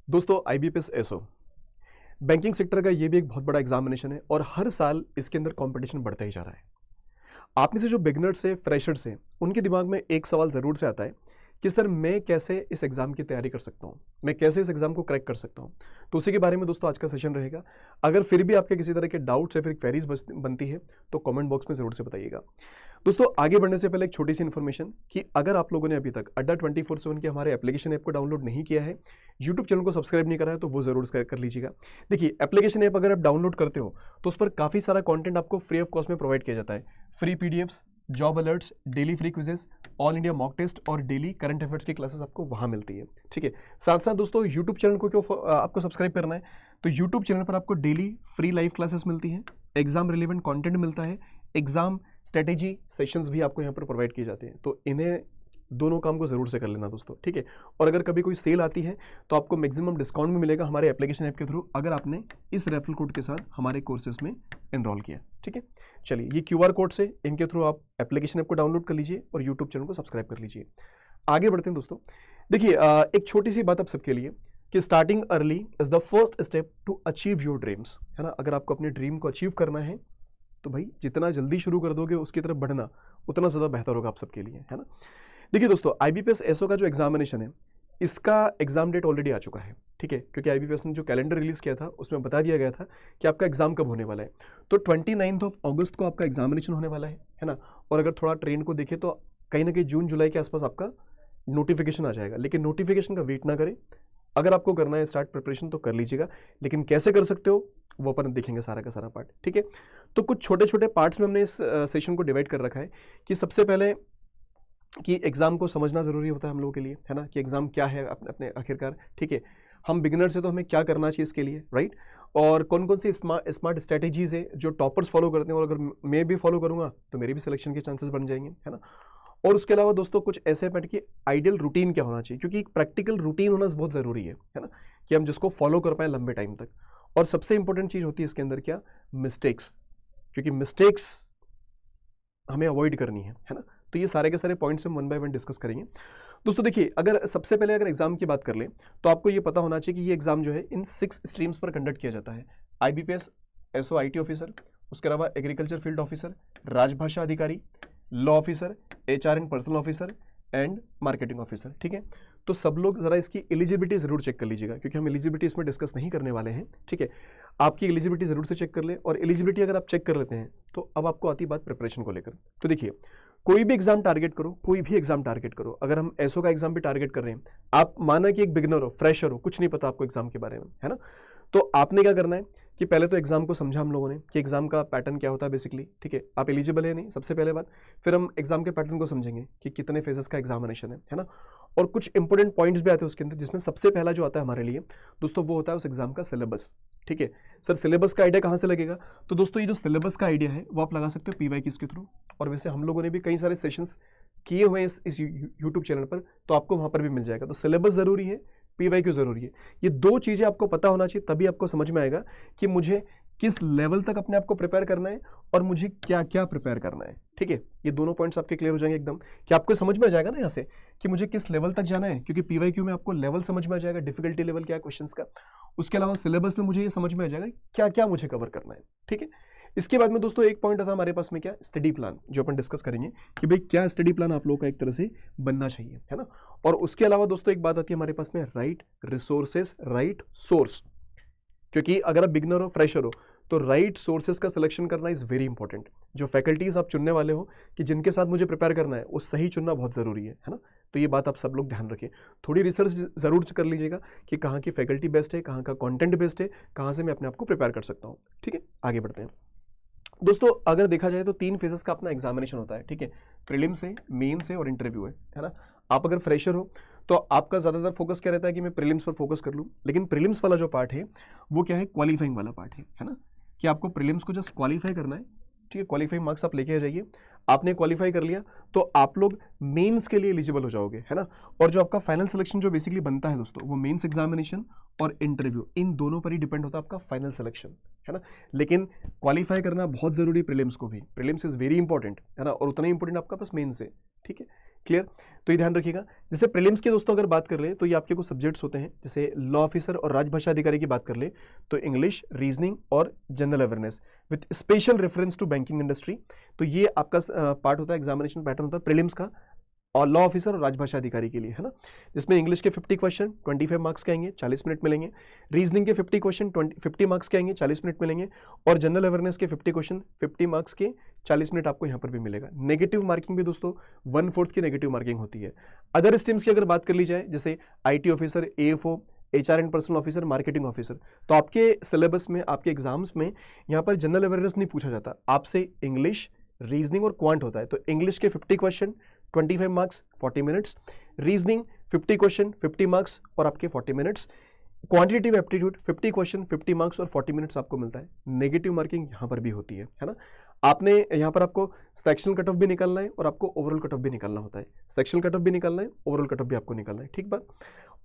दोस्तों IBPS SO banking sector का ये भी एक बहुत बड़ा एग्जामिनेशन है और हर साल इसके अंदर कंपटीशन बढ़ता ही जा रहा है। आप में से जो बिगनर्स है, फ्रेशर्स हैं, उनके दिमाग में एक सवाल ज़रूर से आता है कि सर मैं कैसे इस एग्ज़ाम की तैयारी कर सकता हूँ, मैं कैसे इस एग्ज़ाम को क्रैक कर सकता हूँ। तो उसी के बारे में दोस्तों आज का सेशन रहेगा। अगर फिर भी आपके किसी तरह के डाउट्स या फिर क्वेरीज बनती है तो कमेंट बॉक्स में ज़रूर से बताइएगा। दोस्तों आगे बढ़ने से पहले एक छोटी सी इन्फॉर्मेशन कि अगर आप लोगों ने अभी तक अड्डा 24/7 के हमारे एप्लीकेशन ऐप को डाउनलोड नहीं किया है, यूट्यूब चैनल को सब्सक्राइब नहीं करा है, तो वो ज़रूर कर लीजिएगा। देखिए एप्लीकेशन ऐप अगर आप डाउनलोड करते हो तो उस पर काफ़ी सारा कंटेंट आपको फ्री ऑफ कॉस्ट में प्रोवाइड किया जाता है। Free PDFs, job alerts, daily free quizzes, all India mock test और डेली करंट अफेयर्स की क्लासेस आपको वहाँ मिलती है। ठीक है, साथ साथ दोस्तों यूट्यूब चैनल को क्यों आपको सब्सक्राइब करना है, तो यूट्यूब चैनल पर आपको डेली फ्री लाइव क्लासेस मिलती हैं, एग्जाम रिलेवेंट कंटेंट मिलता है, एग्जाम स्ट्रेटेजी सेशंस भी आपको यहाँ पर प्रोवाइड किए जाते हैं। तो इन्हें दोनों काम को ज़रूर से कर लेना दोस्तों, ठीक है। और अगर कभी कोई सेल आती है तो आपको मैक्सिमम डिस्काउंट भी मिलेगा हमारे एप्लीकेशन ऐप के थ्रू, अगर आपने इस रेफरल कोड के साथ हमारे कोर्सेज में एनरोल किया। ठीक है, चलिए ये QR कोड से इनके थ्रू आप एप्लीकेशन ऐप को डाउनलोड कर लीजिए और यूट्यूब चैनल को सब्सक्राइब कर लीजिए। आगे बढ़ते हैं दोस्तों। देखिए एक छोटी सी बात आप सबके लिए कि starting early is the first step to achieve your dreams, है ना। अगर आपको अपने ड्रीम को अचीव करना है तो भाई जितना जल्दी शुरू कर दोगे उसकी तरफ बढ़ना उतना ज़्यादा बेहतर होगा आप सबके लिए, है ना। देखिए दोस्तों IBPS एसओ का जो एग्जामिनेशन है इसका एग्जाम डेट ऑलरेडी आ चुका है, ठीक है, क्योंकि IBPS ने जो कैलेंडर रिलीज किया था उसमें बता दिया गया था कि आपका एग्जाम कब होने वाला है। तो 29 अगस्त को आपका एग्जामिनेशन होने वाला है ना। और अगर थोड़ा ट्रेंड को देखें तो कहीं ना कहीं जून जुलाई के आसपास आपका नोटिफिकेशन आ जाएगा, लेकिन नोटिफिकेशन का वेट ना करें। अगर आपको करना है स्टार्ट प्रिपरेशन तो कर लीजिएगा, लेकिन कैसे कर सकते हो वो अपन देखेंगे सारा का सारा पार्ट, ठीक है। तो कुछ छोटे छोटे पार्ट्स में हमने इस सेशन को डिवाइड कर रखा है कि सबसे पहले कि एग्जाम को समझना जरूरी होता है हम लोगों के लिए, है ना, कि एग्जाम क्या है अपने अपने आखिरकार, ठीक है। हम बिगिनर से तो हमें क्या करना चाहिए इसके लिए, राइट, और कौन कौन सी स्मार्ट स्ट्रेटेजीज है जो टॉपर्स फॉलो करते हैं और अगर मैं भी फॉलो करूंगा तो मेरे भी सिलेक्शन के चांसेस बन जाएंगे, है ना। और उसके अलावा दोस्तों कुछ ऐसे पैट की आइडियल रूटीन क्या होना चाहिए, क्योंकि एक प्रैक्टिकल रूटीन होना बहुत ज़रूरी है ना, कि हम जिसको फॉलो कर पाए लंबे टाइम तक। और सबसे इंपॉर्टेंट चीज़ होती है इसके अंदर क्या, मिस्टेक्स, क्योंकि मिस्टेक्स हमें अवॉइड करनी है ना। तो ये सारे के सारे पॉइंट्स हम 1 बाय 1 डिस्कस करेंगे दोस्तों। देखिए अगर सबसे पहले अगर एग्जाम की बात कर लें तो आपको ये पता होना चाहिए कि ये एग्जाम जो है इन 6 स्ट्रीम्स पर कंडक्ट किया जाता है। IBPS एसओ IT ऑफिसर, उसके अलावा एग्रीकल्चर फील्ड ऑफिसर, राजभाषा अधिकारी, law officer, HR and personal officer and marketing officer, ठीक है। तो सब लोग जरा इसकी एलिजिबिलिटी जरूर चेक कर लीजिएगा, क्योंकि हम एलिजिबिलिटी इसमें डिस्कस नहीं करने वाले हैं, ठीक है। आपकी एलिजिबिलिटी जरूर से चेक कर ले, और एलिजिबिलिटी अगर आप चेक कर लेते हैं तो अब आपको आती बात प्रिपरेशन को लेकर। तो देखिए कोई भी एग्जाम टारगेट करो, कोई भी एग्जाम टारगेट करो, अगर हम एसओ का एग्जाम भी टारगेट कर रहे हैं, आप माना कि एक बिगिनर हो, फ्रेशर हो, कुछ नहीं पता आपको एग्जाम के बारे में, है ना, तो आपने क्या करना है कि पहले तो एग्जाम को समझा हम लोगों ने कि एग्जाम का पैटर्न क्या होता है बेसिकली, ठीक है। आप एलिजिबल है नहीं, सबसे पहले बात। फिर हम एग्जाम के पैटर्न को समझेंगे कि कितने फेजेस का एग्जामिनेशन है ना। और कुछ इंपॉर्टेंट पॉइंट्स भी आते हैं उसके अंदर, जिसमें सबसे पहला जो आता है हमारे लिए दोस्तों वो होता है उस एग्जाम का सिलेबस, ठीक है। सर सिलेबस का आइडिया कहाँ से लगेगा, तो दोस्तों ये जो सिलेबस का आइडिया है वो आप लगा सकते हो PYQs के थ्रू, और वैसे हम लोगों ने भी कई सारे सेशंस किए हुए हैं इस यूट्यूब चैनल पर, तो आपको वहाँ पर भी मिल जाएगा। तो सिलेबस ज़रूरी है, PYQ ज़रूरी है, ये दो चीज़ें आपको पता होना चाहिए, तभी आपको समझ में आएगा कि मुझे किस लेवल तक अपने आप को प्रिपेयर करना है और मुझे क्या क्या प्रिपेयर करना है, ठीक है। ये दोनों पॉइंट्स आपके क्लियर हो जाएंगे एकदम, कि आपको समझ में आ जाएगा ना यहाँ से कि मुझे किस लेवल तक जाना है, क्योंकि PYQ में आपको लेवल समझ में आ जाएगा, डिफिकल्टी लेवल क्या है क्वेश्चंस का। उसके अलावा सिलेबस में मुझे ये समझ में आ जाएगा क्या क्या मुझे कवर करना है, ठीक है। इसके बाद में दोस्तों एक पॉइंट आता है हमारे पास में क्या, स्टडी प्लान, जो अपन डिस्कस करेंगे कि भाई क्या स्टडी प्लान आप लोगों का एक तरह से बनना चाहिए, है ना। और उसके अलावा दोस्तों एक बात आती है हमारे पास में, राइट रिसोर्सेस, राइट सोर्स, क्योंकि अगर आप बिगनर हो, फ्रेशर हो, तो राइट सोर्सेज का सिलेक्शन करना इज वेरी इंपॉर्टेंट। जो फैकल्टीज आप चुनने वाले हो कि जिनके साथ मुझे प्रिपेयर करना है, वो सही चुनना बहुत ज़रूरी है ना। तो ये बात आप सब लोग ध्यान रखें, थोड़ी रिसर्च ज़रूर कर लीजिएगा कि कहाँ की फैकल्टी बेस्ट है, कहाँ का कंटेंट बेस्ट है, कहाँ से मैं अपने आप को प्रिपेयर कर सकता हूँ, ठीक है। आगे बढ़ते हैं दोस्तों। अगर देखा जाए तो 3 फेजेस का अपना एग्जामिनेशन होता है, ठीक है। प्रीलिम्स है, मेंस है और इंटरव्यू है ना। आप अगर फ्रेशर हो तो आपका ज़्यादातर फोकस क्या रहता है कि मैं प्रीलिम्स पर फोकस कर लूँ, लेकिन प्रीलिम्स वाला जो पार्ट है वो क्या है, क्वालिफाइंग वाला पार्ट है ना, कि आपको प्रीलिम्स को जस्ट क्वालिफाई करना है, ठीक है। क्वालिफाइंग मार्क्स आप लेके आ जाइए, आपने क्वालिफाई कर लिया तो आप लोग मेंस के लिए एलिजिबल हो जाओगे, है ना। और जो आपका फाइनल सिलेक्शन जो बेसिकली बनता है दोस्तों, वो मेंस एग्जामिनेशन और इंटरव्यू, इन दोनों पर ही डिपेंड होता है आपका फाइनल सिलेक्शन, है ना। लेकिन क्वालिफाई करना बहुत जरूरी है प्रीलिम्स को भी, प्रीलिम्स इज वेरी इंपॉर्टेंट, है ना, और उतना ही इंपॉर्टेंट आपका पास मेंस है, ठीक है। क्लियर? तो ये ध्यान रखिएगा। जैसे प्रीलिम्स की दोस्तों अगर बात कर ले तो ये आपके कुछ सब्जेक्ट्स होते हैं, जैसे लॉ ऑफिसर और राजभाषा अधिकारी की बात कर ले तो इंग्लिश, रीजनिंग और general awareness with special reference to banking industry. तो ये आपका पार्ट होता है, एग्जामिनेशन पैटर्न होता है प्रीलिम्स का, और लॉ ऑफिसर और राजभाषा अधिकारी के लिए, है ना। जिसमें इंग्लिश के 50 क्वेश्चन 25 मार्क्स के आएंगे, 40 मिनट मिलेंगे। रीजनिंग के 50 क्वेश्चन 50 मार्क्स के आएंगे, 40 मिनट मिलेंगे। और जनरल अवेयरनेस के 50 क्वेश्चन 50 मार्क्स के 40 मिनट आपको यहाँ पर भी मिलेगा। नेगेटिव मार्किंग भी दोस्तों 1/4 की नेगेटिव मार्किंग होती है। अदर स्ट्रीम्स की अगर बात कर ली जाए, जैसे IT officer, AFO, HR and personal officer, marketing officer, तो आपके सिलेबस में, आपके एग्जाम्स में यहाँ पर जनरल अवेयरनेस नहीं पूछा जाता, आपसे इंग्लिश, रीजनिंग और क्वांट होता है। तो इंग्लिश के 50 question 25 marks 40 minutes, reasoning 50 question 50 marks और आपके 40 minutes, quantitative aptitude 50 question 50 marks और 40 मिनट्स आपको मिलता है। नेगेटिव मार्किंग यहाँ पर भी होती है ना। आपने यहाँ पर आपको सेक्शनल कट ऑफ भी निकालना है और आपको ओवरऑल कट ऑफ भी निकालना होता है। सेक्शनल कट ऑफ भी निकालना है, ओवरऑल कट ऑफ भी आपको निकालना है, ठीक बात।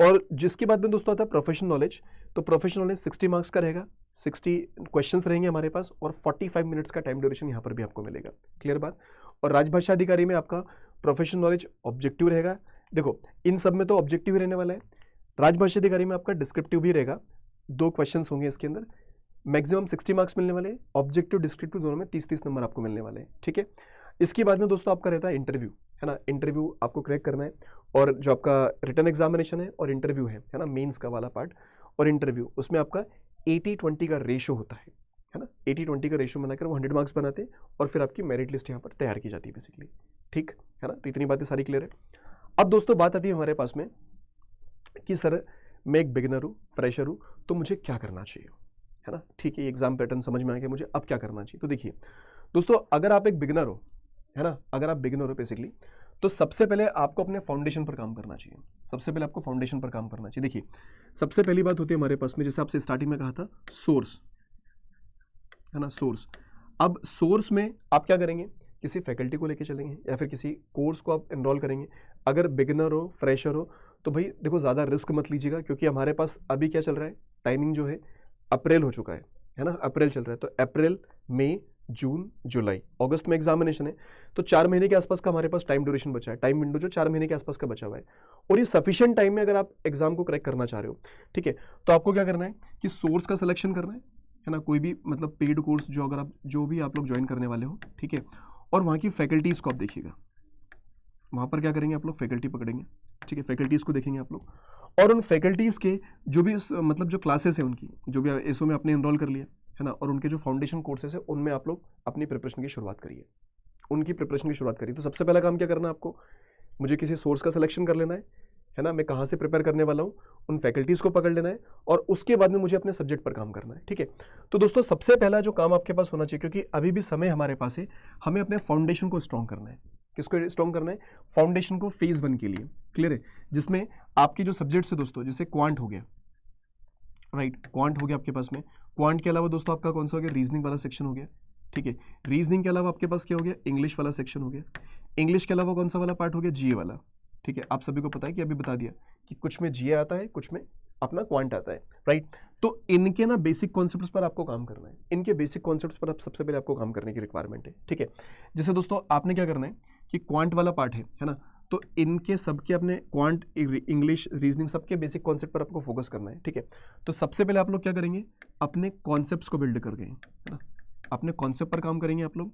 और जिसके बाद में दोस्तों आता है प्रोफेशनल नॉलेज। तो प्रोफेशनल नॉलेज 60 मार्क्स का रहेगा, 60 क्वेश्चंस रहेंगे हमारे पास और 45 मिनट्स का टाइम ड्यूरेशन यहाँ पर भी आपको मिलेगा, क्लियर बात। और राजभाषा अधिकारी में आपका प्रोफेशनल नॉलेज ऑब्जेक्टिव रहेगा। देखो इन सब में तो ऑब्जेक्टिव ही रहने वाला है, राजभाषा अधिकारी में आपका डिस्क्रिप्टिव भी रहेगा, 2 क्वेश्चंस होंगे इसके अंदर, मैक्सिमम 60 मार्क्स मिलने वाले, ऑब्जेक्टिव डिस्क्रिप्टिव दोनों में 30-30 नंबर आपको मिलने वाले हैं, ठीक है। इसके बाद में दोस्तों आपका रहता है इंटरव्यू, है ना। इंटरव्यू आपको क्रैक करना है, और जो आपका रिटन एग्जामिनेशन है और इंटरव्यू है ना, मेंस का वाला पार्ट और इंटरव्यू, उसमें आपका 80-20 का रेशो होता है ना। 80-20 का रेशो बनाकर वो 100 मार्क्स बनाते हैं और फिर आपकी मेरिट लिस्ट यहाँ पर तैयार की जाती है बेसिकली, ठीक है ना। तो इतनी बातें सारी क्लियर है। अब दोस्तों बात आती है हमारे पास में कि सर मैं एक बिगिनर हूँ, फ्रेशर हूँ, तो मुझे क्या करना चाहिए, है ना। ठीक है, एग्जाम पैटर्न समझ में आ गया मुझे, अब क्या करना चाहिए। तो देखिए दोस्तों, अगर आप एक बिगिनर हो, है ना, अगर आप बिगिनर हो बेसिकली, तो सबसे पहले आपको अपने फाउंडेशन पर काम करना चाहिए। सबसे पहले आपको फाउंडेशन पर काम करना चाहिए। देखिए सबसे पहली बात होती है हमारे पास में, जैसे आपसे स्टार्टिंग में कहा था, सोर्स, है ना, सोर्स। अब सोर्स में आप क्या करेंगे, किसी फैकल्टी को लेके चलेंगे या फिर किसी कोर्स को आप एनरोल करेंगे। अगर बिगिनर हो, फ्रेशर हो, तो भाई देखो ज़्यादा रिस्क मत लीजिएगा, क्योंकि हमारे पास अभी क्या चल रहा है, टाइमिंग जो है अप्रैल हो चुका है ना, अप्रैल चल रहा है। तो अप्रैल, मई, जून, जुलाई, अगस्त में एग्जामिनेशन है, तो 4 महीने के आसपास का हमारे पास टाइम ड्यूरेशन बचा है, टाइम विंडो जो 4 महीने के आसपास का बचा हुआ है। और ये सफिशिएंट टाइम में अगर आप एग्जाम को क्रैक करना चाह रहे हो, ठीक है, तो आपको क्या करना है कि सोर्स का सिलेक्शन करना है ना, कोई भी मतलब पेड कोर्स जो अगर आप जो भी आप लोग ज्वाइन करने वाले हो, ठीक है। और वहाँ की फैकल्टीज़ को आप देखिएगा, वहाँ पर क्या करेंगे आप लोग, फैकल्टी पकड़ेंगे, ठीक है, फैकल्टीज़ को देखेंगे आप लोग, और उन फैकल्टीज़ के जो भी मतलब जो क्लासेस हैं उनकी, जो भी एसओ में आपने एनरोल कर लिया है ना, और उनके जो फाउंडेशन कोर्सेज है उनमें आप लोग अपनी प्रिपरेशन की शुरुआत करिए, उनकी प्रिपरेशन की शुरुआत करिए। तो सबसे पहला काम क्या करना है आपको, मुझे किसी सोर्स का सिलेक्शन कर लेना है ना, मैं कहाँ से प्रिपेयर करने वाला हूँ, उन फैकल्टीज़ को पकड़ लेना है, और उसके बाद में मुझे अपने सब्जेक्ट पर काम करना है, ठीक है। तो दोस्तों सबसे पहला जो काम आपके पास होना चाहिए, क्योंकि अभी भी समय हमारे पास है, हमें अपने फाउंडेशन को स्ट्रॉन्ग करना है। किसको स्ट्रॉन्ग करना है, फाउंडेशन को फेज 1 के लिए, क्लियर है। जिसमें आपके जो सब्जेक्ट्स है दोस्तों, जैसे क्वांट हो गया, राइट, क्वांट हो गया आपके पास में। क्वांट के अलावा दोस्तों आपका कौन सा हो गया, रीजनिंग वाला सेक्शन हो गया, ठीक है। रीजनिंग के अलावा आपके पास क्या हो गया, इंग्लिश वाला सेक्शन हो गया। इंग्लिश के अलावा कौन सा वाला पार्ट हो गया, जीए वाला, ठीक है। आप सभी को पता है कि अभी बता दिया कि कुछ में जीए आता है, कुछ में अपना क्वांट आता है, राइट। तो इनके ना बेसिक कॉन्सेप्ट्स पर आपको काम करना है, इनके बेसिक कॉन्सेप्ट्स पर आप सबसे पहले आपको काम करने की रिक्वायरमेंट है, ठीक है। जैसे दोस्तों आपने क्या करना है कि क्वांट वाला पार्ट है ना, तो इनके सबके अपने क्वांट, इंग्लिश, रीजनिंग, सबके बेसिक कॉन्सेप्ट पर आपको फोकस करना है, ठीक है। तो सबसे पहले आप लोग क्या करेंगे, अपने कॉन्सेप्ट्स को बिल्ड कर गए, है ना, अपने कॉन्सेप्ट पर काम करेंगे आप लोग,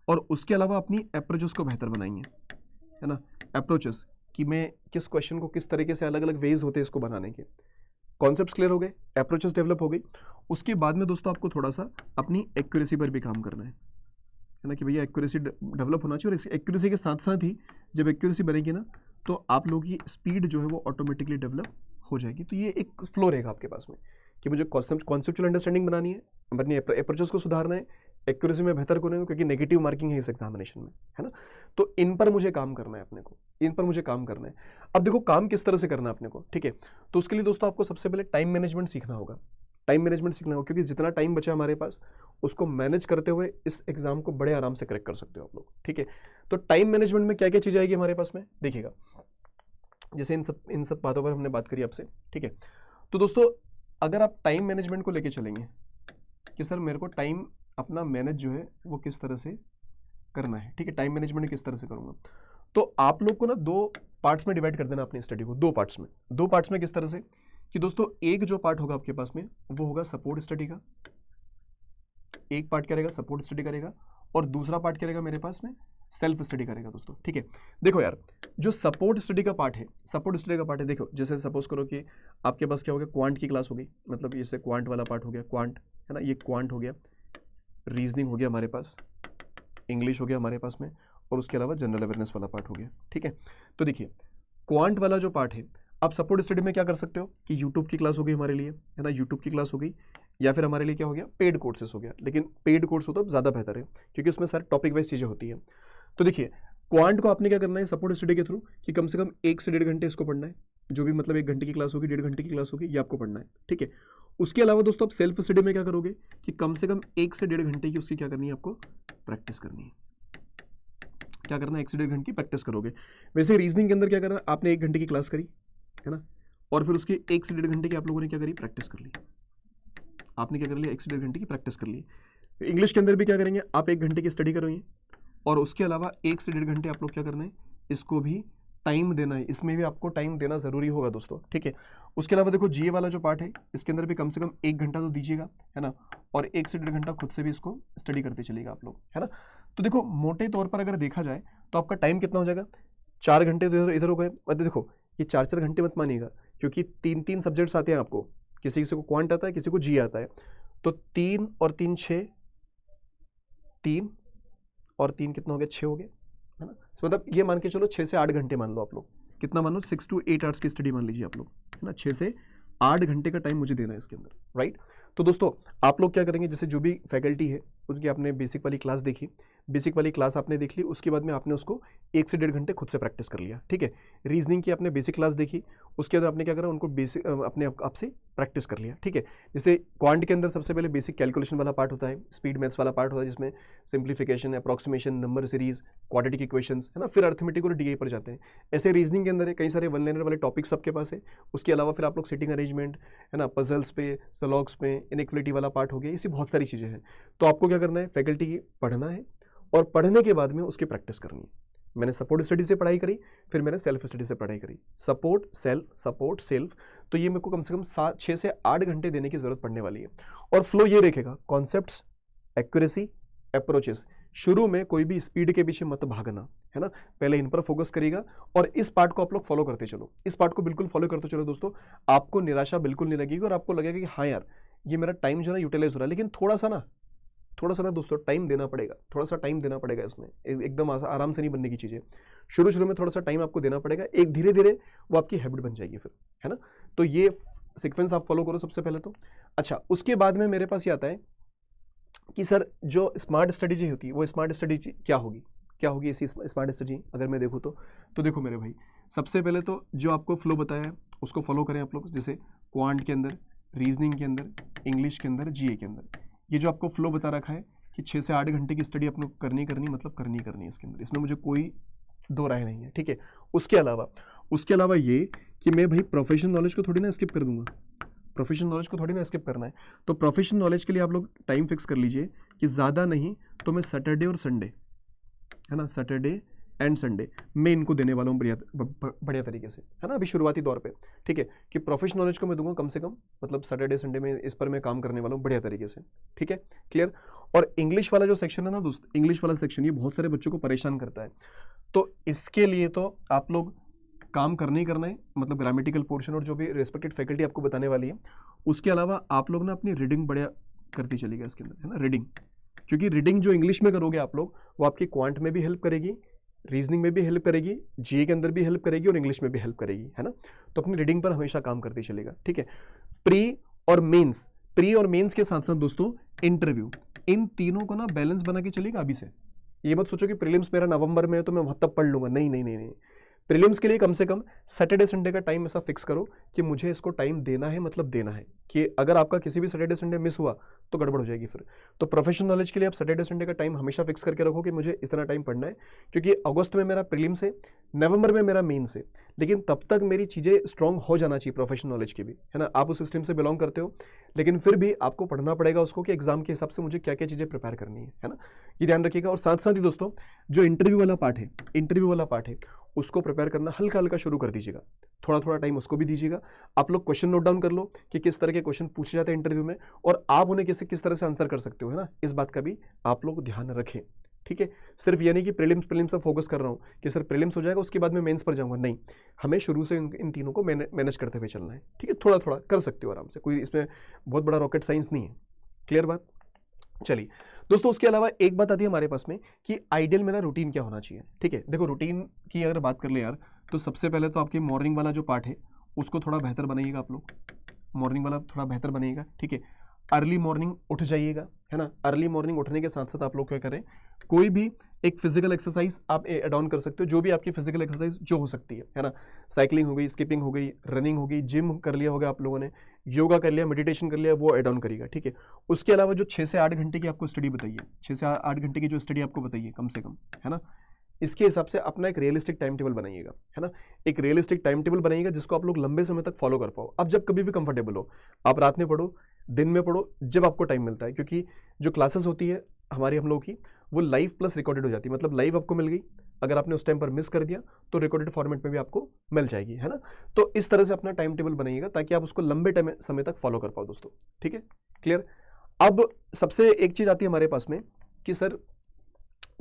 और उसके अलावा अपनी अप्रोचेस को बेहतर बनाएंगे, है ना। अप्रोचेस कि मैं किस क्वेश्चन को किस तरीके से, अलग अलग वेज होते हैं इसको बनाने के। कॉन्सेप्ट्स क्लियर हो गए, अप्रोचेस डेवलप हो गई। उसके बाद में दोस्तों आपको थोड़ा सा अपनी एक्यूरेसी पर भी काम करना है ना, कि भैया एक्यूरेसी डेवलप होना चाहिए। और इस एक्यूरेसी के साथ साथ ही जब एक्यूरेसी बनेगी ना, तो आप लोगों की स्पीड जो है वो ऑटोमेटिकली डेवलप हो जाएगी। तो ये एक फ्लो रहेगा आपके पास में कि मुझे कॉन्सेप्चुअल अंडरस्टैंडिंग बनानी है, अपनी अप्रोचेस को सुधारना है, एक्यूरेसी में बेहतर करना है, क्योंकि नेगेटिव मार्किंग है इस एग्जामिनेशन में, है ना। तो इन पर मुझे काम करना है अपने को, इन पर मुझे काम करना है। अब देखो काम किस तरह से करना है अपने को, ठीक है। तो उसके लिए दोस्तों आपको सबसे पहले टाइम मैनेजमेंट सीखना होगा, टाइम मैनेजमेंट सीखना होगा, क्योंकि जितना टाइम बचा हमारे पास उसको मैनेज करते हुए इस एग्जाम को बड़े आराम से क्रैक कर सकते हो आप लोग, ठीक है। तो टाइम मैनेजमेंट में क्या क्या चीज़ आएगी हमारे पास में, देखिएगा। जैसे इन सब बातों पर हमने बात करी आपसे, ठीक है। तो दोस्तों अगर आप टाइम मैनेजमेंट को लेके चलेंगे कि सर मेरे को टाइम अपना मैनेज जो है वो किस तरह से करना है, ठीक है, टाइम मैनेजमेंट किस तरह से करूँगा, तो आप लोग को ना दो पार्ट्स में डिवाइड कर देना अपनी स्टडी को, दो पार्ट्स में किस तरह से कि दोस्तों एक जो पार्ट होगा आपके पास में वो होगा सपोर्ट स्टडी का, एक पार्ट क्या रहेगा सपोर्ट स्टडी करेगा, और दूसरा पार्ट क्या रहेगा मेरे पास में सेल्फ स्टडी करेगा दोस्तों, ठीक है। देखो यार, जो सपोर्ट स्टडी का पार्ट है, देखो जैसे सपोज करो कि आपके पास क्या हो गया, क्वांट की क्लास हो गई, मतलब जैसे क्वांट वाला पार्ट हो गया, क्वांट है ना, ये क्वांट हो गया, रीजनिंग हो गया हमारे पास, इंग्लिश हो गया हमारे पास में, और उसके अलावा जनरल अवेयरनेस वाला पार्ट हो गया, ठीक है। तो देखिए क्वांट वाला जो पार्ट है, आप सपोर्ट स्टडी में क्या कर सकते हो कि यूट्यूब की क्लास हो गई हमारे लिए, है ना, यूट्यूब की क्लास हो गई, या फिर हमारे लिए क्या हो गया पेड कोर्सेस हो गया, लेकिन पेड कोर्स हो तो ज़्यादा बेहतर है क्योंकि उसमें सारे टॉपिक वाइज चीज़ें होती है। तो देखिए क्वांट को आपने क्या करना है सपोर्ट स्टडी के थ्रू कि कम से कम 1 से 1.5 घंटे इसको पढ़ना है, जो भी मतलब 1 घंटे की क्लास होगी, 1.5 घंटे की क्लास होगी, ये आपको पढ़ना है, ठीक है। उसके अलावा दोस्तों आप सेल्फ स्टडी में क्या करोगे कि कम से कम 1 से 1.5 घंटे की उसकी क्या करनी है, आपको प्रैक्टिस करनी है। क्या करना है, 1 से 1.5 घंटे की प्रैक्टिस करोगे। वैसे रीजनिंग के अंदर क्या करना है, आपने 1 घंटे की क्लास करी है ना, और फिर उसकी 1 से 1.5 घंटे की आप लोगों ने क्या करी, प्रैक्टिस कर ली। आपने क्या कर लिया, 1 से 1.5 घंटे की प्रैक्टिस कर ली। इंग्लिश के अंदर भी क्या करेंगे, आप 1 घंटे की स्टडी करोगे, और उसके अलावा 1 से 1.5 घंटे आप लोग क्या करना है, इसको भी टाइम देना है, इसमें भी आपको टाइम देना ज़रूरी होगा दोस्तों, ठीक है। उसके अलावा देखो जीए वाला जो पार्ट है, इसके अंदर भी कम से कम 1 घंटा तो दीजिएगा, है ना, और 1 से 1.5 घंटा खुद से भी इसको स्टडी करते चलिएगा आप लोग, है ना। तो देखो मोटे तौर पर अगर देखा जाए तो आपका टाइम कितना हो जाएगा, 4 घंटे तो इधर हो गए। मतलब देखो ये 4-4 घंटे मत मानिएगा, क्योंकि 3-3 सब्जेक्ट्स आते हैं आपको, किसी किसी को क्वांट आता है, किसी को जी आता है, तो 3 और 3 6, 3 और 3 कितना हो गया, 6 हो गया, है ना। तो मतलब ये मान के चलो 6 से 8 घंटे मान लो आप लोग, कितना मान लो 6 to 8 आवर्स की स्टडी मान लीजिए आप लोग, है ना, 6 से 8 घंटे का टाइम मुझे देना है इसके अंदर, राइट। तो दोस्तों आप लोग क्या करेंगे, जैसे जो भी फैकल्टी है उनकी आपने बेसिक वाली क्लास देखी, बेसिक वाली क्लास आपने देख ली, उसके बाद में आपने उसको 1 से 1.5 घंटे खुद से प्रैक्टिस कर लिया, ठीक है। रीजनिंग की आपने बेसिक क्लास देखी, उसके बाद आपने क्या करा, उनको बेसिक अपने आप से प्रैक्टिस कर लिया, ठीक है। जैसे क्वांट के अंदर सबसे पहले बेसिक कैलकुलेशन वाला पार्ट होता है, स्पीड मैथ्स वाला पार्ट होता है, जिसमें simplification, approximation, number series, quadratic equations, है ना, फिर अर्थमेटिक और डीआई पर जाते हैं। ऐसे रीजनिंग के अंदर कई सारे वन लाइनर वाले टॉपिक्स सबके पास है। उसके अलावा फिर आप लोग सिटिंग अरेंजमेंट, है ना, पजल्स पे, सलॉग्स पे, इनइक्वलिटी वाला पार्ट हो गया, इसी बहुत सारी चीज़ें हैं। तो आपको क्या करना है, फैकल्टी की पढ़ना है, और पढ़ने के बाद में उसकी प्रैक्टिस करनी है। मैंने सपोर्ट स्टडी से पढ़ाई करी, फिर मैंने सेल्फ स्टडी से पढ़ाई करी, सपोर्ट सेल्फ, तो ये मेरे को कम से कम 6 से 8 घंटे देने की जरूरत पड़ने वाली है। और फ्लो ये रहेगा, कॉन्सेप्ट्स, एक्यूरेसी, अप्रोचेस। शुरू में कोई भी स्पीड के पीछे मत भागना, है ना, पहले इन पर फोकस करिएगा, और इस पार्ट को आप लोग फॉलो करते चलो, इस पार्ट को बिल्कुल फॉलो करते चलो दोस्तों। आपको निराशा बिल्कुल नहीं लगेगी, और आपको लगेगा कि हाँ यार ये मेरा टाइम जो है ना यूटिलाइज हो रहा है, लेकिन थोड़ा सा ना दोस्तों टाइम देना पड़ेगा, थोड़ा सा टाइम देना पड़ेगा इसमें, एकदम आराम से नहीं बनने की चीज़ें। शुरू में थोड़ा सा टाइम आपको देना पड़ेगा, एक धीरे धीरे वो आपकी हैबिट बन जाएगी फिर, है ना। तो ये सीक्वेंस आप फॉलो करो सबसे पहले तो। अच्छा, उसके बाद में मेरे पास ये आता है कि सर जो स्मार्ट स्टडी जी होती है, वो स्मार्ट स्टडी क्या होगी इसी स्मार्ट स्टडी अगर मैं देखूँ तो देखो मेरे भाई, सबसे पहले तो जो आपको फ्लो बताया है उसको फॉलो करें आप लोग। जैसे क्वांट के अंदर, रीजनिंग के अंदर, इंग्लिश के अंदर, जीए के अंदर, ये जो आपको फ्लो बता रखा है कि 6 से 8 घंटे की स्टडी अपने करनी मतलब करनी है इसके अंदर, इसमें मुझे कोई दो राय नहीं है, ठीक है। उसके अलावा ये कि मैं भाई प्रोफेशनल नॉलेज को थोड़ी ना स्किप कर दूंगा, प्रोफेशनल नॉलेज को थोड़ी ना स्किप करना है। तो प्रोफेशनल नॉलेज के लिए आप लोग टाइम फिक्स कर लीजिए कि ज़्यादा नहीं तो मैं सैटरडे और संडे, है ना, सैटरडे एंड संडे मैं इनको देने वाला हूँ बढ़िया तरीके से, है ना, अभी शुरुआती दौर पे, ठीक है, कि प्रोफेशनल नॉलेज को मैं दूंगा कम से कम, मतलब सैटरडे संडे में इस पर मैं काम करने वाला हूँ बढ़िया तरीके से, ठीक है, क्लियर। और इंग्लिश वाला जो सेक्शन है ना दोस्त, इंग्लिश वाला सेक्शन ये बहुत सारे बच्चों को परेशान करता है, तो इसके लिए तो आप लोग काम करना ही करना है, मतलब ग्रामेटिकल पोर्शन और जो भी रेस्पेक्टेड फैकल्टी आपको बताने वाली है। उसके अलावा आप लोग ना अपनी रीडिंग बढ़िया करती चलिएगा इसके अंदर, है ना, रीडिंग, क्योंकि रीडिंग जो इंग्लिश में करोगे आप लोग वो आपकी क्वांट में भी हेल्प करेगी, रीजनिंग में भी हेल्प करेगी, जीए के अंदर भी हेल्प करेगी, और इंग्लिश में भी हेल्प करेगी, है ना। तो अपनी रीडिंग पर हमेशा काम करते चलेगा, ठीक है। प्री और मेंस के साथ साथ दोस्तों इंटरव्यू, इन तीनों को ना बैलेंस बना के चलेगा अभी से। ये मत सोचो कि प्रीलिम्स मेरा नवंबर में है तो मैं तब पढ़ लूंगा, नहीं। प्रीलिम्स के लिए कम से कम सैटरडे संडे का टाइम ऐसा फिक्स करो कि मुझे इसको टाइम देना है, मतलब देना है, कि अगर आपका किसी भी सैटरडे संडे मिस हुआ तो गड़बड़ हो जाएगी फिर। तो प्रोफेशनल नॉलेज के लिए आप सैटरडे संडे का टाइम हमेशा फिक्स करके रखो कि मुझे इतना टाइम पढ़ना है, क्योंकि अगस्त में मेरा प्रीलिम्स है, नवंबर में मेरा मेंस है, लेकिन तब तक मेरी चीज़ें स्ट्रांग हो जाना चाहिए प्रोफेशनल नॉलेज की भी, है ना। आप उस सिस्टम से बिलोंग करते हो, लेकिन फिर भी आपको पढ़ना पड़ेगा उसको कि एग्जाम के हिसाब से मुझे क्या क्या चीज़ें प्रिपेयर करनी है ना, ये ध्यान रखिएगा। और साथ साथ ही दोस्तों जो इंटरव्यू वाला पार्ट है उसको प्रिपेयर करना हल्का हल्का शुरू कर दीजिएगा, थोड़ा थोड़ा टाइम उसको भी दीजिएगा। आप लोग क्वेश्चन नोट डाउन कर लो कि किस तरह के क्वेश्चन पूछे जाते हैं इंटरव्यू में, और आप उन्हें किस तरह से आंसर कर सकते हो, है ना, इस बात का भी आप लोग ध्यान रखें, ठीक है। सिर्फ ये नहीं कि प्रीलिम्स पर फोकस कर रहा हूँ कि सर प्रीलिम्स हो जाएगा उसके बाद मैं मेंस पर जाऊंगा, नहीं, हमें शुरू से इन तीनों को मैनेज करते हुए चलना है, ठीक है। थोड़ा थोड़ा कर सकते हो आराम से, कोई इसमें बहुत बड़ा रॉकेट साइंस नहीं है। क्लियर बात। चलिए दोस्तों, उसके अलावा एक बात आती है हमारे पास में कि आइडियल मेरा रूटीन क्या होना चाहिए, ठीक है। देखो रूटीन की अगर बात कर ले यार, तो सबसे पहले तो आपकी मॉर्निंग वाला जो पार्ट है उसको थोड़ा बेहतर बनाइएगा, आप लोग मॉर्निंग वाला थोड़ा बेहतर बनाइएगा, ठीक है। अर्ली मॉर्निंग उठ जाइएगा, है ना। अर्ली मॉर्निंग उठने के साथ साथ आप लोग क्या करें, कोई भी एक फिजिकल एक्सरसाइज आप एड ऑन कर सकते हो, जो भी आपकी फिजिकल एक्सरसाइज जो हो सकती है ना। साइकिलिंग हो गई, स्किपिंग हो गई, रनिंग हो गई, जिम कर लिया होगा आप लोगों ने, योगा कर लिया, मेडिटेशन कर लिया, वो एड ऑन करिएगा, ठीक है। उसके अलावा जो 6 से 8 घंटे की आपको स्टडी बताइए, 6 से 8 घंटे की जो स्टडी आपको बताइए कम से कम, है ना, इसके हिसाब से अपना एक रियलिस्टिक टाइम टेबल बनाइएगा, है ना। एक रियलिस्टिक टाइम टेबल बनाइएगा जिसको आप लोग लंबे समय तक फॉलो कर पाओ। अब जब कभी भी कंफर्टेबल हो, आप रात में पढ़ो, दिन में पढ़ो, जब आपको टाइम मिलता है, क्योंकि जो क्लासेस होती है हमारी हम लोग की, वो लाइव प्लस रिकॉर्डेड हो जाती है, मतलब लाइव आपको मिल गई, अगर आपने उस टाइम पर मिस कर दिया तो रिकॉर्डेड फॉर्मेट में भी आपको मिल जाएगी, है ना। तो इस तरह से अपना टाइम टेबल बनाइएगा ताकि आप उसको लंबे समय तक फॉलो कर पाओ दोस्तों, ठीक है, क्लियर। अब सबसे एक चीज आती है हमारे पास में कि सर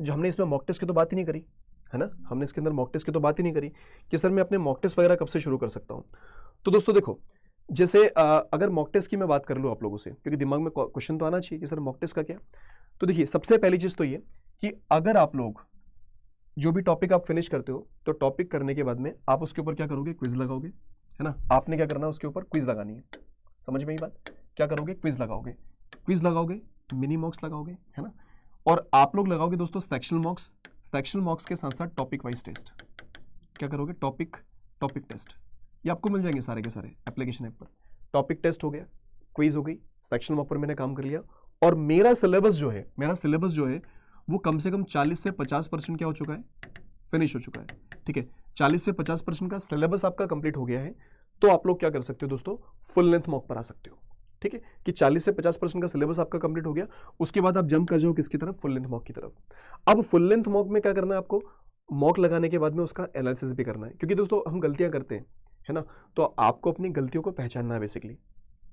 जो हमने इसमें मॉक टेस्ट की तो बात ही नहीं करी, है ना, हमने इसके अंदर मॉक टेस्ट की तो बात ही नहीं करी कि सर मैं अपने मॉक टेस्ट वगैरह कब से शुरू कर सकता हूँ। तो दोस्तों देखो, जैसे अगर मॉक टेस्ट की मैं बात कर लूँ आप लोगों से, क्योंकि दिमाग में क्वेश्चन तो आना चाहिए कि सर मॉक टेस्ट का क्या। तो देखिए सबसे पहली चीज़ तो ये कि अगर आप लोग जो भी टॉपिक आप फिनिश करते हो, तो टॉपिक करने के बाद में आप उसके ऊपर क्या करोगे, क्विज लगाओगे, है ना। आपने क्या करना है, उसके ऊपर क्विज लगानी है, समझ में ये बात, क्या करोगे, क्विज लगाओगे, मिनी मॉक्स लगाओगे, है ना। और आप लोग लगाओगे दोस्तों सेक्शनल मॉक्स के साथ साथ टॉपिक वाइज टेस्ट, क्या करोगे, टॉपिक टेस्ट, ये आपको मिल जाएंगे सारे के सारे एप्लीकेशन ऐप पर। टॉपिक टेस्ट हो गया, क्विज हो गई, सेक्शनल मॉक पर मैंने काम कर लिया, और मेरा सिलेबस जो है वो कम से कम 40 से 50% क्या हो चुका है, फिनिश हो चुका है, ठीक है। 40 से 50% का सिलेबस आपका कंप्लीट हो गया है, तो आप लोग क्या कर सकते हो दोस्तों, फुल लेंथ मॉक पर आ सकते हो, ठीक है, कि 40 से 50% का सिलेबस आपका कंप्लीट हो गया। उसके बाद आप जंप कर जाओ किसकी तरफ, फुल लेंथ मॉक की तरफ। अब फुल लेंथ मॉक में क्या करना है आपको, मॉक लगाने के बाद में उसका एनालिसिस भी करना है, क्योंकि दोस्तों हम गलतियां करते हैं, है ना। तो आपको अपनी गलतियों को पहचानना है बेसिकली।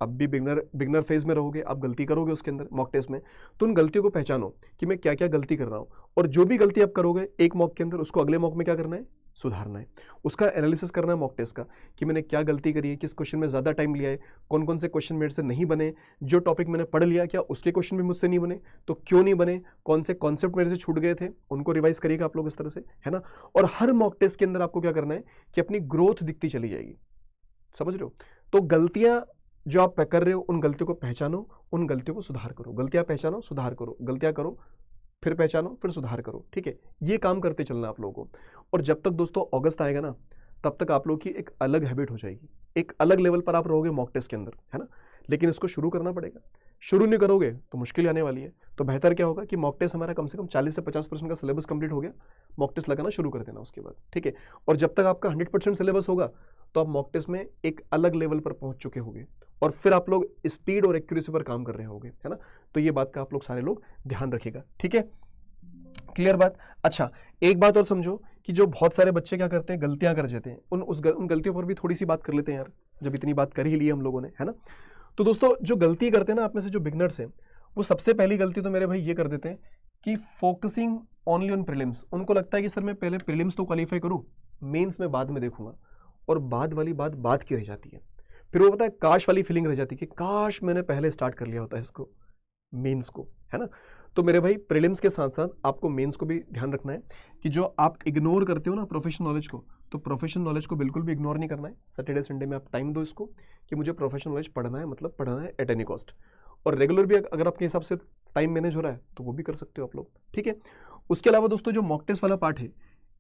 अब भी बिगनर फेज में रहोगे, आप गलती करोगे उसके अंदर मॉक टेस्ट में, तो उन गलतियों को पहचानो कि मैं क्या क्या गलती कर रहा हूँ, और जो भी गलती आप करोगे एक मॉक के अंदर, उसको अगले मॉक में क्या करना है, सुधारना है, उसका एनालिसिस करना है मॉक टेस्ट का, कि मैंने क्या गलती करी है, किस क्वेश्चन में ज़्यादा टाइम लिया है, कौन कौन से क्वेश्चन मेरे से नहीं बने, जो टॉपिक मैंने पढ़ लिया क्या उसके क्वेश्चन भी मुझसे नहीं बने, तो क्यों नहीं बने, कौन से कॉन्सेप्ट मेरे से छूट गए थे, उनको रिवाइज करिएगा आप लोग इस तरह से, है ना। और हर मॉक टेस्ट के अंदर आपको क्या करना है कि अपनी ग्रोथ दिखती चली जाएगी, समझ रहे हो। तो गलतियां जो आप कर रहे हो, उन गलतियों को पहचानो, उन गलतियों को सुधार करो, गलतियां पहचानो, सुधार करो, गलतियां करो, फिर पहचानो, फिर सुधार करो, ठीक है। ये काम करते चलना आप लोगों को। और जब तक दोस्तों अगस्त आएगा ना, तब तक आप लोग की एक अलग हैबिट हो जाएगी, एक अलग लेवल पर आप रहोगे मॉक टेस्ट के अंदर, है ना। लेकिन इसको शुरू करना पड़ेगा, शुरू नहीं करोगे तो मुश्किल आने वाली है। तो बेहतर क्या होगा कि मॉक टेस्ट हमारा कम से कम 40 से 50% का सिलेबस कंप्लीट हो गया, मॉक टेस्ट लगाना शुरू कर देना उसके बाद, ठीक है। और जब तक आपका 100% सिलेबस होगा, तो आप मॉक टेस्ट में एक अलग लेवल पर पहुंच चुके होंगे, और फिर आप लोग स्पीड और एक्यूरेसी पर काम कर रहे होंगे, है ना। तो ये बात का आप लोग सारे लोग ध्यान रखिएगा, ठीक है, क्लियर बात। अच्छा, एक बात और समझो कि जो बहुत सारे बच्चे क्या करते हैं, गलतियां कर जाते हैं, उन गलतियों पर भी थोड़ी सी बात कर लेते हैं यार, जब इतनी बात कर ही ली हम लोगों ने, है ना। तो दोस्तों जो गलती करते हैं ना आप में से जो बिगनर्स हैं, वो सबसे पहली गलती तो मेरे भाई ये कर देते हैं कि फोकसिंग ओनली ऑन प्रीलिम्स। उनको लगता है कि सर मैं पहले प्रीलिम्स तो क्वालिफाई करूं, मेंस में बाद में देखूंगा, और बाद वाली बात की रह जाती है। फिर वो पता है काश वाली फीलिंग रह जाती है कि काश मैंने पहले स्टार्ट कर लिया होता है इसको, मेंस को, है ना। तो मेरे भाई प्रीलिम्स के साथ साथ आपको मेंस को भी ध्यान रखना है कि जो आप इग्नोर करते हो ना प्रोफेशनल नॉलेज को, तो प्रोफेशनल नॉलेज को बिल्कुल भी इग्नोर नहीं करना है। सैटरडे संडे में आप टाइम दो इसको कि मुझे प्रोफेशनल नॉलेज पढ़ना है, मतलब पढ़ना है एट एनी कॉस्ट। और रेगुलर भी अगर आपके हिसाब से टाइम मैनेज हो रहा है तो वो भी कर सकते हो आप लोग, ठीक है। उसके अलावा दोस्तों जो मॉक टेस्ट वाला पार्ट है,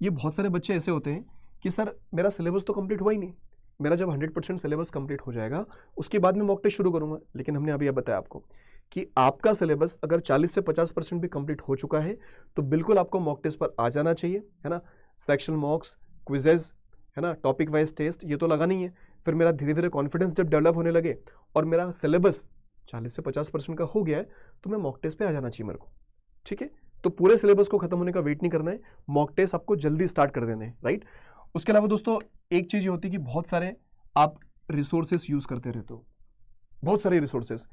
ये बहुत सारे बच्चे ऐसे होते हैं कि सर मेरा सिलेबस तो कंप्लीट हुआ ही नहीं, मेरा जब 100% सिलेबस कंप्लीट हो जाएगा उसके बाद मैं मॉक टेस्ट शुरू करूंगा। लेकिन हमने अभी बताया आपको कि आपका सिलेबस अगर 40 से 50% भी कंप्लीट हो चुका है तो बिल्कुल आपको मॉक टेस्ट पर आ जाना चाहिए, है ना। सेक्शन मॉक्स, क्विजेज, है ना, टॉपिक वाइज टेस्ट, ये तो लगा नहीं है। फिर मेरा धीरे धीरे कॉन्फिडेंस जब डेवलप होने लगे और मेरा सिलेबस 40 से 50% का हो गया है तो मैं मॉक टेस्ट पे आ जाना चाहिए मेरे को, ठीक है। तो पूरे सिलेबस को खत्म होने का वेट नहीं करना है, मॉक टेस्ट आपको जल्दी स्टार्ट कर देने हैं, राइट। उसके अलावा दोस्तों एक चीज ये होती है कि बहुत सारे आप रिसोर्सेस यूज करते रहते हो, बहुत सारे रिसोर्सेस,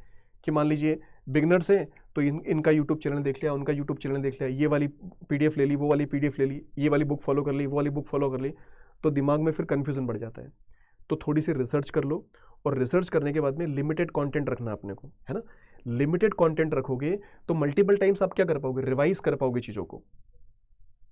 कि मान लीजिए बिगनर्स हैं तो इनका यूट्यूब चैनल देख लिया, उनका यूट्यूब चैनल देख लिया, ये वाली पीडीएफ ले ली, वो वाली पीडीएफ ले ली, ये वाली बुक फॉलो कर ली, वो वाली बुक फॉलो कर ली, तो दिमाग में फिर कंफ्यूजन बढ़ जाता है। तो थोड़ी सी रिसर्च कर लो, और रिसर्च करने के बाद में लिमिटेड कंटेंट रखना अपने को, है ना। लिमिटेड कंटेंट रखोगे तो मल्टीपल टाइम्स आप क्या कर पाओगे, रिवाइज कर पाओगे चीज़ों को,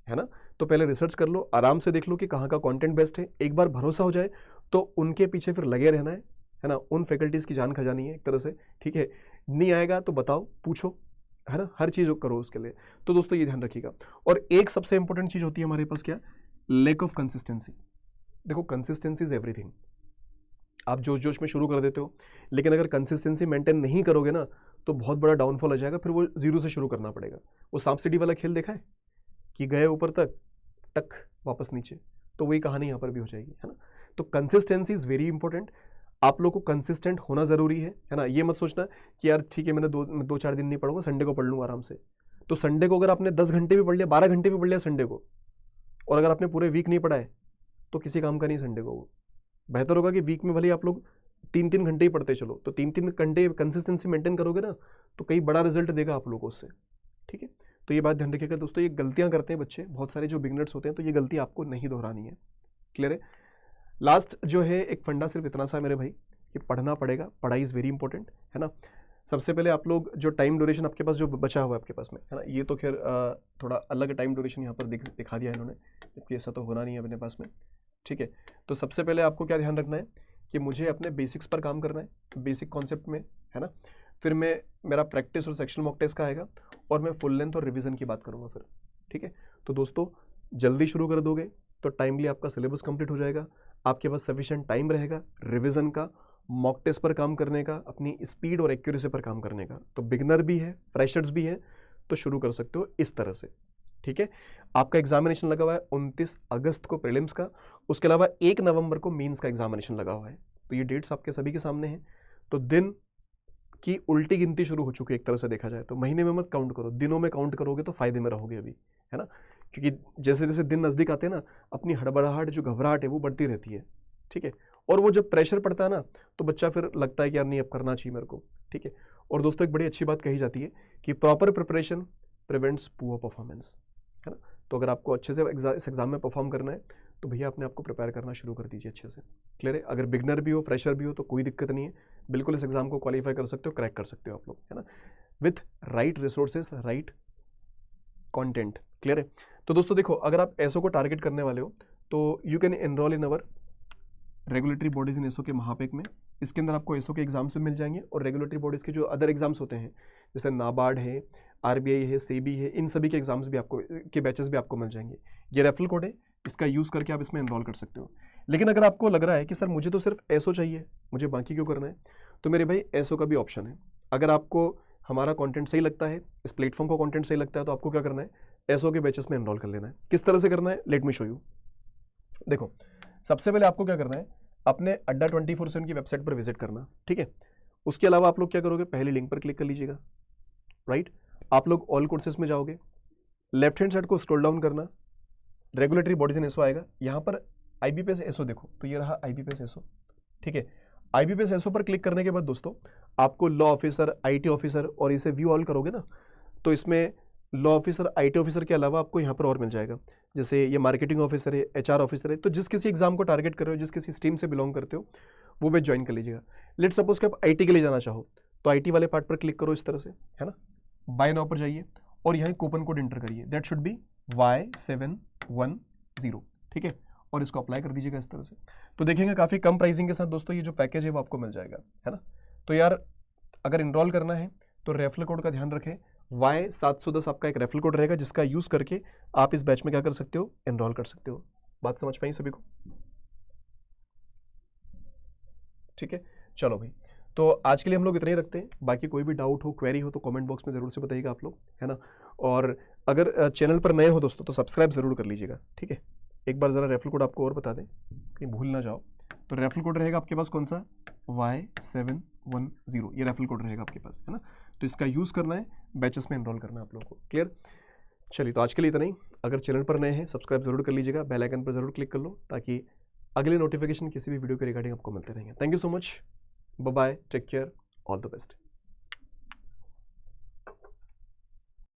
है ना। तो पहले रिसर्च कर लो, आराम से देख लो कि कहाँ का कंटेंट बेस्ट है, एक बार भरोसा हो जाए तो उनके पीछे फिर लगे रहना है ना। उन फैकल्टीज़ की जान खजानी है एक तरह से, ठीक है। नहीं आएगा तो बताओ, पूछो, है ना, हर चीज़ करो उसके लिए। तो दोस्तों ये ध्यान रखिएगा। और एक सबसे इंपॉर्टेंट चीज़ होती है हमारे पास, क्या, लैक ऑफ कंसिस्टेंसी। देखो कंसिस्टेंसी इज एवरीथिंग। आप जोश जोश में शुरू कर देते हो, लेकिन अगर कंसिस्टेंसी मेंटेन नहीं करोगे ना तो बहुत बड़ा डाउनफॉल आ जाएगा, फिर वो जीरो से शुरू करना पड़ेगा। वो सांप सीढ़ी वाला खेल देखा है कि गए ऊपर तक, टक वापस नीचे, तो वही कहानी यहाँ पर भी हो जाएगी, है ना। तो कंसिस्टेंसी इज वेरी इंपॉर्टेंट। आप लोग को कंसिस्टेंट होना जरूरी है ना। ये मत सोचना कि यार ठीक है मैंने दो चार दिन नहीं पढ़ूंगा, संडे को पढ़ लूंगा आराम से। तो संडे को अगर आपने 10 घंटे भी पढ़ लिया, 12 घंटे भी पढ़ लिया संडे को, और अगर आपने पूरे वीक नहीं पढ़ा है तो किसी काम का नहीं संडे को। वो बेहतर होगा कि वीक में भले आप लोग 3-3 घंटे ही पढ़ते चलो, तो 3-3 घंटे कंसिस्टेंसी मेंटेन करोगे ना तो कई बड़ा रिजल्ट देगा आप लोगों को उससे, ठीक है। तो ये बात ध्यान रखिएगा दोस्तों। ये गलतियां करते हैं बच्चे बहुत सारे जो बिगनर्स होते हैं, तो ये गलती आपको नहीं दोहरानी है, क्लियर है। लास्ट जो है एक फंडा सिर्फ इतना सा मेरे भाई कि पढ़ना पड़ेगा, पढ़ाई इज़ वेरी इंपॉर्टेंट, है ना। सबसे पहले आप लोग जो टाइम ड्यूरेशन आपके पास जो बचा हुआ है आपके पास में, है ना, ये तो खैर थोड़ा अलग टाइम ड्यूरेशन यहाँ पर दिखा दिया है इन्होंने, जबकि ऐसा तो होना नहीं है अपने पास में, ठीक है। तो सबसे पहले आपको क्या ध्यान रखना है कि मुझे अपने बेसिक्स पर काम करना है, बेसिक कॉन्सेप्ट में, है ना। फिर मेरा प्रैक्टिस और सेक्शन मॉक टेस्ट का आएगा, और मैं फुल लेंथ और रिवीजन की बात करूँगा फिर, ठीक है। तो दोस्तों जल्दी शुरू कर दोगे तो टाइमली आपका सिलेबस कंप्लीट हो जाएगा, आपके पास सफिशिएंट टाइम रहेगा रिवीजन का, मॉक टेस्ट पर काम करने का, अपनी स्पीड और एक्यूरेसी पर काम करने का। तो बिगनर भी है, फ्रेशर्स भी है, तो शुरू कर सकते हो इस तरह से, ठीक है। आपका एग्जामिनेशन लगा हुआ है 29 अगस्त को प्रीलिम्स का, उसके अलावा 1 नवंबर को मेंस का एग्जामिनेशन लगा हुआ है। तो ये डेट्स आपके सभी के सामने हैं। तो दिन की उल्टी गिनती शुरू हो चुकी है एक तरह से देखा जाए तो। महीने में मत काउंट करो, दिनों में काउंट करोगे तो फायदे में रहोगे अभी, है ना। क्योंकि जैसे जैसे दिन नज़दीक आते हैं ना, अपनी हड़बड़ाहट जो घबराहट है वो बढ़ती रहती है, ठीक है। और वो जब प्रेशर पड़ता है ना तो बच्चा फिर लगता है कि यार नहीं अब करना चाहिए मेरे को, ठीक है। और दोस्तों एक बड़ी अच्छी बात कही जाती है कि proper preparation prevents poor performance, है ना। तो अगर आपको अच्छे से इस एग्जाम में परफॉर्म करना है तो भैया अपने आपको प्रिपेयर करना शुरू कर दीजिए अच्छे से, क्लियर है। अगर बिगनर भी हो, फ्रेशर भी हो, तो कोई दिक्कत नहीं है, बिल्कुल इस एग्जाम को क्वालिफाई कर सकते हो, क्रैक कर सकते हो आप लोग, है ना, with right resources, right content, clear है। तो दोस्तों देखो, अगर आप एसओ को टारगेट करने वाले हो तो you can enroll in our regulatory bodies in SO के महापेक में। इसके अंदर आपको एसओ के एग्जाम्स भी मिल जाएंगे, और रेगुलेटरी बॉडीज़ के जो अदर एग्जाम्स होते हैं जैसे नाबार्ड है, आरबीआई है, सेबी है, इन सभी के एग्जाम्स भी आपको के बैचेस भी आपको मिल जाएंगे। ये रेफरल कोड है, इसका यूज़ करके आप इसमें एनरोल कर सकते हो। लेकिन अगर आपको लग रहा है कि सर मुझे तो सिर्फ एसओ चाहिए, मुझे बाकी क्यों करना है, तो मेरे भाई एसओ का भी ऑप्शन है। अगर आपको हमारा कंटेंट सही लगता है, इस प्लेटफॉर्म का कंटेंट सही लगता है, तो आपको क्या करना है, एसओ के बैचेस में एनरोल कर लेना है। किस तरह से करना है, लेट मी शो यू। देखो सबसे पहले आपको क्या करना है, अपने अड्डा 24/7 की वेबसाइट पर विजिट करना, ठीक है। उसके अलावा आप लोग क्या करोगे, पहले लिंक पर क्लिक कर लीजिएगा, राइट। आप लोग ऑल कोर्सेज में जाओगे, लेफ्ट हैंड साइड को स्क्रॉल डाउन करना, रेगुलेटरी बॉडीज इन एसओ आएगा, यहाँ पर आईबीपीएस एसओ देखो, तो ये रहा आईबीपीएस एसओ, ठीक है। आईबीपीएस एसओ पर क्लिक करने के बाद दोस्तों आपको लॉ ऑफिसर, आईटी ऑफिसर, और इसे व्यू ऑल करोगे ना तो इसमें लॉ ऑफिसर, आईटी ऑफिसर के अलावा आपको यहाँ पर और मिल जाएगा, जैसे ये मार्केटिंग ऑफिसर है, एचआर ऑफिसर है। तो जिस किसी एग्जाम को टारगेट कर रहे हो, जिस किसी स्ट्रीम से बिलोंग करते हो, वो बैच ज्वाइन कर लीजिएगा। लेट सपोज कि आप आईटी के लिए जाना चाहो तो आईटी वाले पार्ट पर क्लिक करो इस तरह से, है ना। बाय नाउ पर जाइए और यहाँ कूपन कोड एंटर करिए, दैट शुड बी Y710, ठीक है, और इसको अप्लाई कर दीजिएगा इस तरह से। तो देखेंगे काफ़ी कम प्राइसिंग के साथ दोस्तों ये जो पैकेज है वो आपको मिल जाएगा, है ना। तो यार अगर इनरोल करना है तो रेफरल कोड का ध्यान रखें, Y710 आपका एक रेफरल कोड रहेगा जिसका यूज़ करके आप इस बैच में क्या कर सकते हो, एनरोल कर सकते हो। बात समझ पाई सभी को? ठीक है, चलो भाई, तो आज के लिए हम लोग इतना ही रखते हैं। बाकी कोई भी डाउट हो, क्वेरी हो तो कमेंट बॉक्स में ज़रूर से बताइएगा आप लोग, है ना। और अगर चैनल पर नए हो दोस्तों तो सब्सक्राइब ज़रूर कर लीजिएगा, ठीक है। एक बार ज़रा रेफरल कोड आपको और बता दें, कहीं भूल ना जाओ। तो रेफरल कोड रहेगा आपके पास कौन सा, Y710, ये रेफरल कोड रहेगा आपके पास, है ना। तो इसका यूज़ करना है, बैचेस में एनरोल करना है आप लोगों को। क्लियर? चलिए, तो आज के लिए इतना ही। अगर चैनल पर नए हैं सब्सक्राइब जरूर कर लीजिएगा, बेल आइकन पर जरूर क्लिक कर लो, ताकि अगले नोटिफिकेशन किसी भी वीडियो के रिगार्डिंग आपको मिलते रहेंगे। Thank you so much, bye bye, take care, all the best.